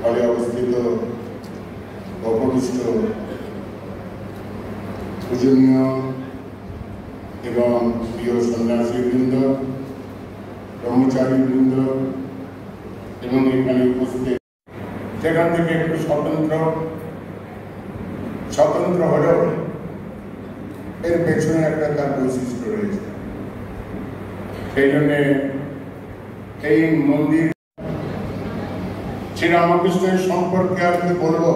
হলে অবস্থিত উপবিষ্ট পূজনীয় এবং প্রিয় সন্ন্যাসীবৃন্দ, ব্রহ্মচারীবৃন্দ এবং এখানে উপস্থিত, সেখান থেকে একটু স্বতন্ত্র হলেও এর পেছনে একটা তার বৈশিষ্ট্য রয়েছে। সেই জন্যে এই মন্দির শ্রীরামকৃষ্ণের সম্পর্কে আর কি বলবো।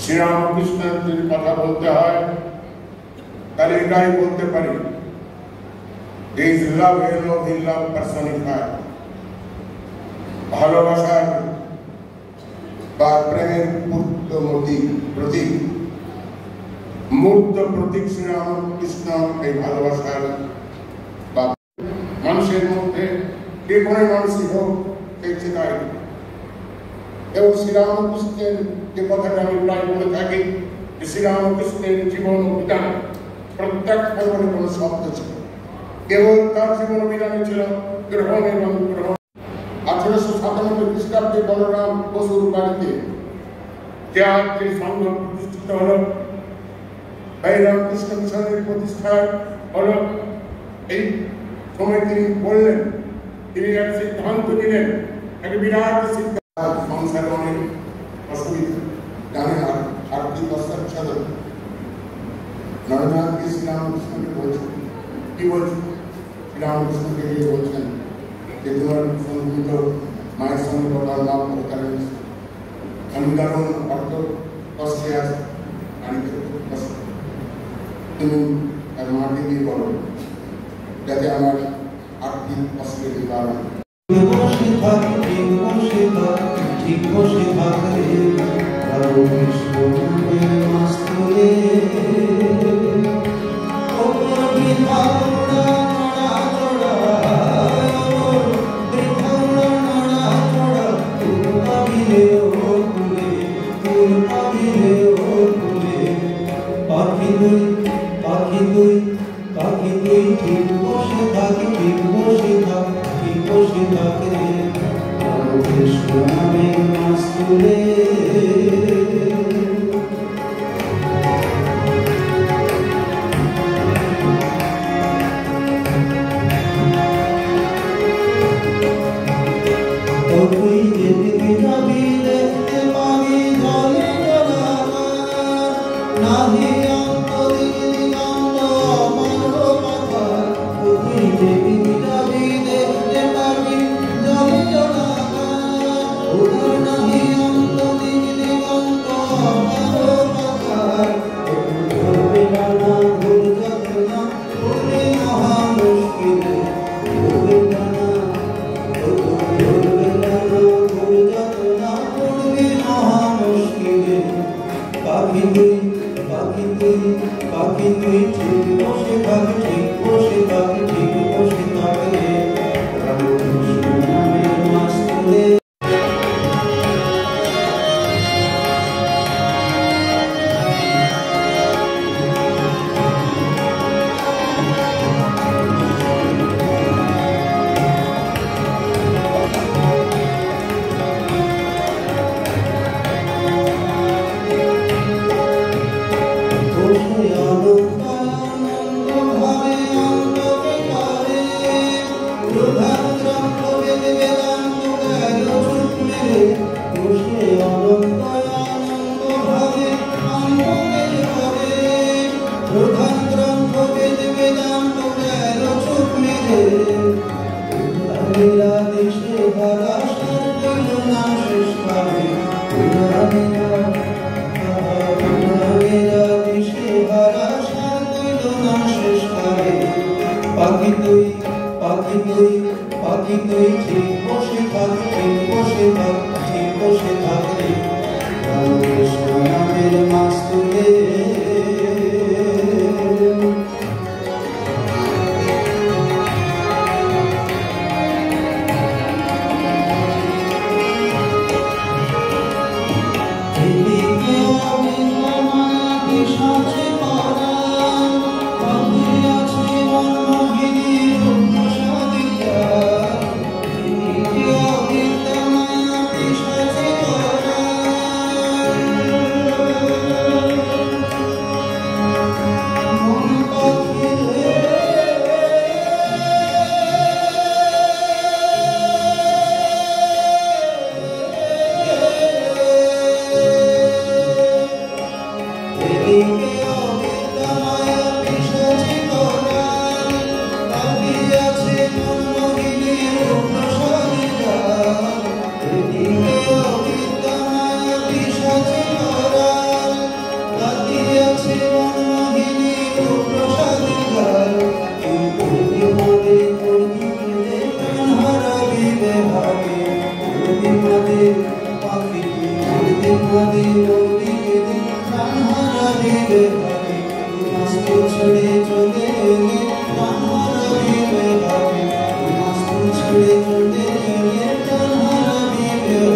শ্রীরামকৃষ্ণের যদি কথা বলতে হয় তাহলে এটাই বলতে পারি, His love is love personified। ভালোবাসার বা প্রেমের প্রতীক, মূর্ত প্রতীক শ্রীরামকৃষ্ণ। এই ভালোবাসার বা মানুষের মধ্যে যে কোনো মানুষই হোক এই চেনাই। এবং শ্রীরামকৃষ্ণের যে কথাটা আমি প্রায় বলে থাকি, শ্রীরামকৃষ্ণের জীবন বিধান প্রত্যেক পর্বণে কোনো শব্দ ছিল, কেবল তার জীবন বিধানে ছিল গ্রহণ এবং গ্রহণ। 1897 খ্রিস্টাব্দে বলরাম বসুর বাড়িতে যে সংঘ প্রতিষ্ঠিত হল, এই রামকৃষ্ণ মিশনের প্রতিষ্ঠা হল, এই সময় তিনি বললেন, তিনি এক সিদ্ধান্ত নিলেন, এক বিরাট সিদ্ধান্ত। সংসারে অনেক অসুবিধা জানেন, আর্থিক অস্বাচ্ছন্দ। নরেন্দ্রনাথকে শ্রীরামকৃষ্ণকে বলছেন, কি বলছেন? শ্রীরামকৃষ্ণকে গিয়ে বলছেন যে তোমার সংগীত মায়ের সঙ্গে কথা লাভ করতে আমি কারণ অর্থ কষ্টে আছে, তুমি তার মাকে দিয়ে বলো যাতে আমার আর্থিক কষ্টের নিবারণ।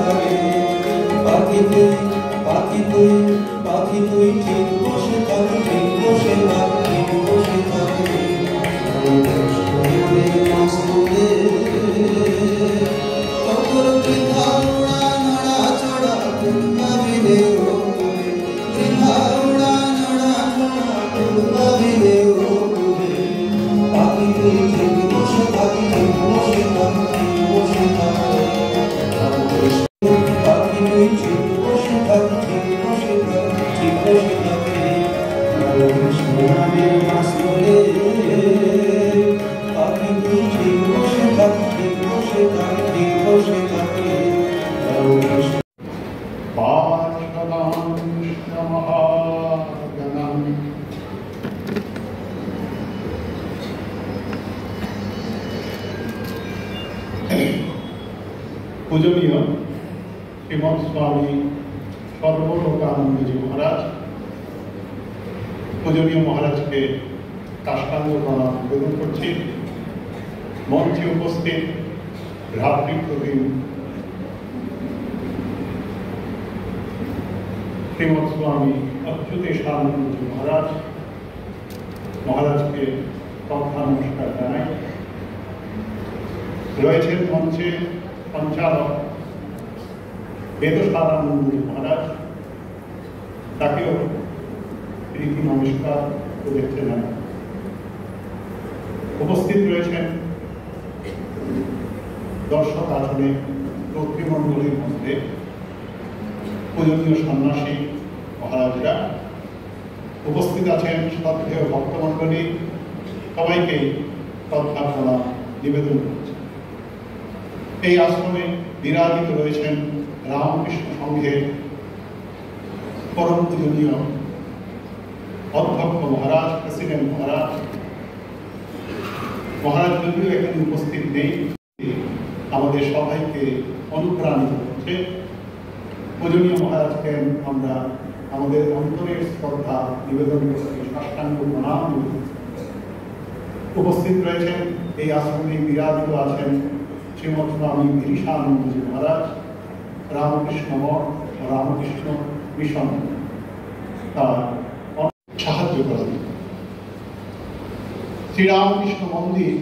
থাকে পাখি তুই পাখি তুই পাখি তুই ঠিক বসে থাক ঠিক বসে থাক ঠিক বসে থাক पूजनीय श्रीमद स्वामी सर्वलोकानंदजी महाराज पूजनीय महाराज के काष्टांग प्रणाम निवेदन करছি मंचे उपस्थित भ्रातृप्रतिम श्रीमद स्वामी अच्युतेशानंदजी महाराज महाराज के श्रद्धा नमस्कार জানাই রয়েছেন মঞ্চে संचालक वेदसारानंदजी महाराज ताकेও প্রীতি নমস্কার শুভেচ্ছা জানাই उपस्थित রয়েছেন दर्शक আসনে কর্তৃমণ্ডলীর মধ্যে पूजनीय सन्यासी महाराजरा उपस्थित आছেন শ্রদ্ধেয় ভক্তমণ্ডলী সবাইকে শ্রদ্ধা প্রণাম নিবেদন করছি এই আশ্রমে বিরাজিত রয়েছেন রামকৃষ্ণ সংঘের পরম পূজনীয় অধ্যক্ষ মহারাজ প্রেসিডেন্ট মহারাজ মহারাজ যদিও এখানে উপস্থিত নেই আমাদের সবাইকে অনুপ্রাণিত করছে পূজনীয় মহারাজকে আমরা আমাদের অন্তরের শ্রদ্ধা নিবেদন করছি সাষ্টাঙ্গ প্রণাম উপস্থিত রয়েছেন এই আশ্রমে বিরাজিত আছেন श्रीमद स्वामी गिरीशानंदजी महाराज रामकृष्ण मठ रामकृष्ण मिशन साहाय्य करें श्री रामकृष्ण मंदिर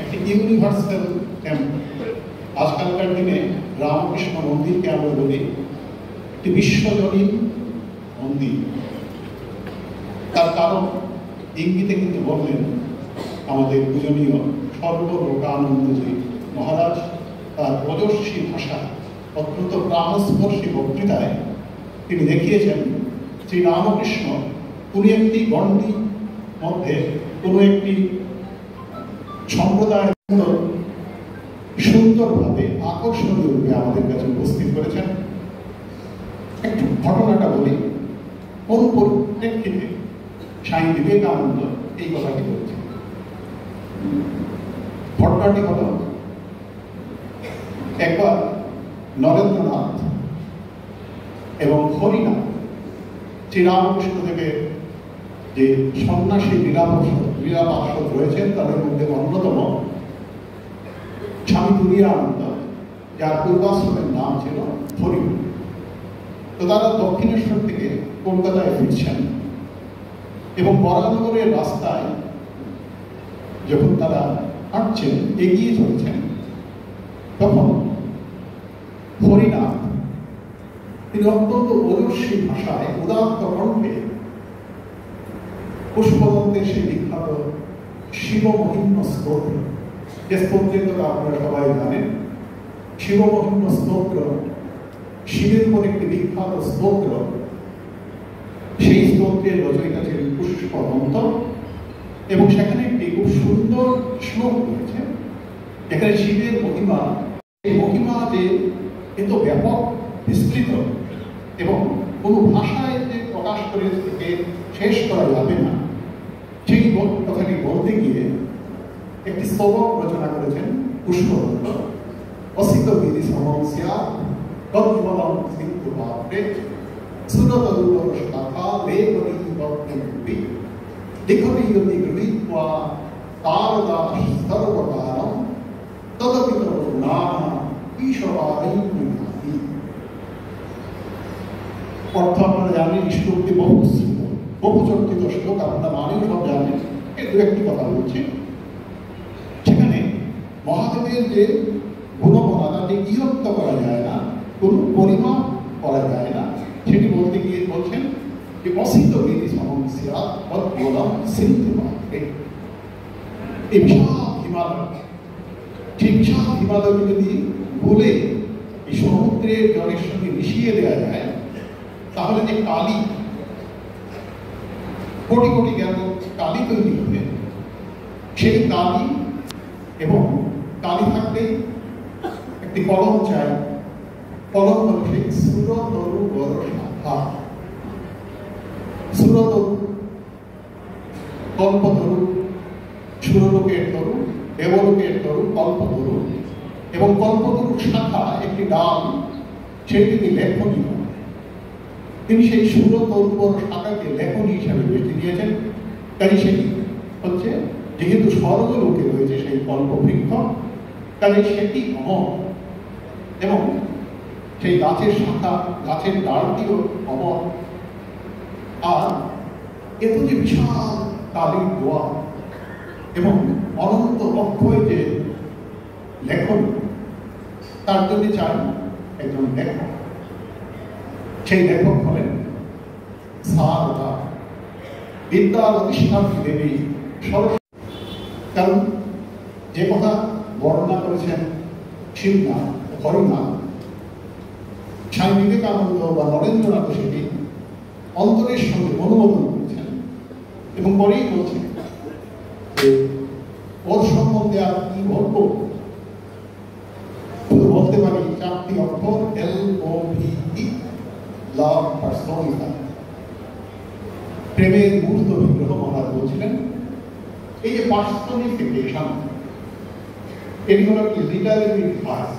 एक यूनिभार्सल टेम्पल आजकलकार दिन रामकृष्ण मंदिर के आमरा बोली एक विश्वजनीन मंदिर तार कारण इंगिते किन्तु बोलेन आमादेर पूजनीय सर्वलोकानंदजी महाराज तार ओजस्वी भाषा अत्यंत प्राणस्पर्शी बक्तृताय তিনি দেখিয়েছেন শ্রী রামকৃষ্ণ কোনো একটি গণ্ডি মধ্যে কোনো একটি সম্প্রদায়ের সুন্দরভাবে আকর্ষণীয় রূপে আমাদের কাছে উপস্থিত করেছেন। একটু ঘটনাটা বলি, কোন পরিপ্রেক্ষিতে স্বামী বিবেকানন্দ এই কথাটি বলছেন। ঘটনাটি হল একবার নরেন্দ্রনাথ এবং হরিনাথ শ্রীরামকৃষ্ণ দেবের যে সন্ন্যাসী লীলাপার্ষদ রয়েছেন তাদের মধ্যে অন্যতম স্বামী তুরীয়ানন্দ, যার পূর্বাশ্রমের নাম ছিল হরি। তো তারা দক্ষিণেশ্বর থেকে কলকাতায় ফিরছেন এবং বরানগরের রাস্তায় যখন তারা হাঁটছেন, এগিয়ে চলছেন, তখন হরিনাথ তিনি অত্যন্ত ওজস্বী ভাষায় উদাত্ত কণ্ঠে পুষ্পদন্তের সেই বিখ্যাত শিবমহিম্ন স্তোত্র, যে স্তোত্রের কথা আপনারা সবাই জানেন, শিবমহিম্ন স্তোত্র শিবের উপর একটি বিখ্যাত স্তোত্র। সেই স্তোত্রের রচয়িতা ছিলেন পুষ্পদন্ত এবং সেখানে একটি খুব সুন্দর শ্লোক রয়েছে যেখানে শিবের মহিমা, এই মহিমা যে এত ব্যাপক বিস্তৃত এবং কোনো ভাষায় যে প্রকাশ করে থেকে শেষ করা যাবে না, সেই কথাটি বলতে গিয়ে একটি স্তবক রচনা করেছেন পুষ্পদন্ত। অসিত বিধি সমস্যা তদ্বলম সিন্ধু ভাবে সুরতরুর শাখা লেবনী বক্তি লিখনি যদি গৃহীত্বা তারদাস সর্বকারম তদপিত নাম ঈশ্বরাই প্রীতি। অর্থ আপনারা জানেন, শ্লোকটি বহুশ্রুত, বহুচর্চিত শ্লোক, আপনারা মানেও সব জানেন। এর দু একটি কথা বলছি। সেখানে মহাদেবের যে গুণমনা, তাকে বিরক্ত করা যায় না, কোনো পরিমাপ করা যায় না, সেটি বলতে গিয়ে বলছেন যে অসিত বিধি সমস্যা বললাম সিন্ধু মাত্রে। এই বিশাল হিমালয়, সেই বিশাল হিমালয়কে যদি বলে এই সমুদ্রের জলের সঙ্গে মিশিয়ে দেওয়া যায়, তাহলে যে কালি, কোটি কোটি জ্ঞান কালি তৈরি হবে। সেই কালি এবং কালি থাকলে একটি কলম চাই, কলম হল সেই সুরতরু বড় শাখা। সুরতরু, কল্পতরু, সুরলোকের তরু, দেবলোকের তরু, কল্পতরু, এবং কল্পতরুর শাখা একটি ডাল, সেটিকে লেখনী। তিনি সেই সুরতরুর শাখাকে লেখনী হিসাবে বেছে নিয়েছেন। কাজে সেটি হচ্ছে, যেহেতু স্বর্গলোকে রয়েছে সেই কল্পবৃক্ষ, কাজে সেটি অমর, এবং সেই গাছের শাখা, গাছের ডালটিও অমর। আর এত যে বিশাল কালির দোয়া এবং অনন্ত অক্ষয় যে লেখন, তার জন্য চাই একজন লেখক। সেই লেখক হলেন সারদা, বিদ্যার অধিষ্ঠাত্রী দেবী সরস্বতী। কারণ যে কথা বর্ণনা করেছেন শিবনাথ, হরিনাথ, স্বামী বিবেকানন্দ বা নরেন্দ্রনাথ সেটি অন্তরের সঙ্গে অনুমোদন করেছেন, এবং পরেই বলছেন যে ওর সম্বন্ধে আর কি বলবো, শুধু বলতে পারি চারটি অক্ষর, LOVE, লাভ পার্সোনিফাই, প্রেমের মূর্ত বিগ্রহ মহারাজ বলছিলেন। এই যে পার্সোনিফিকেশন, এটি হল একটি লিটারেরি ভার্ব।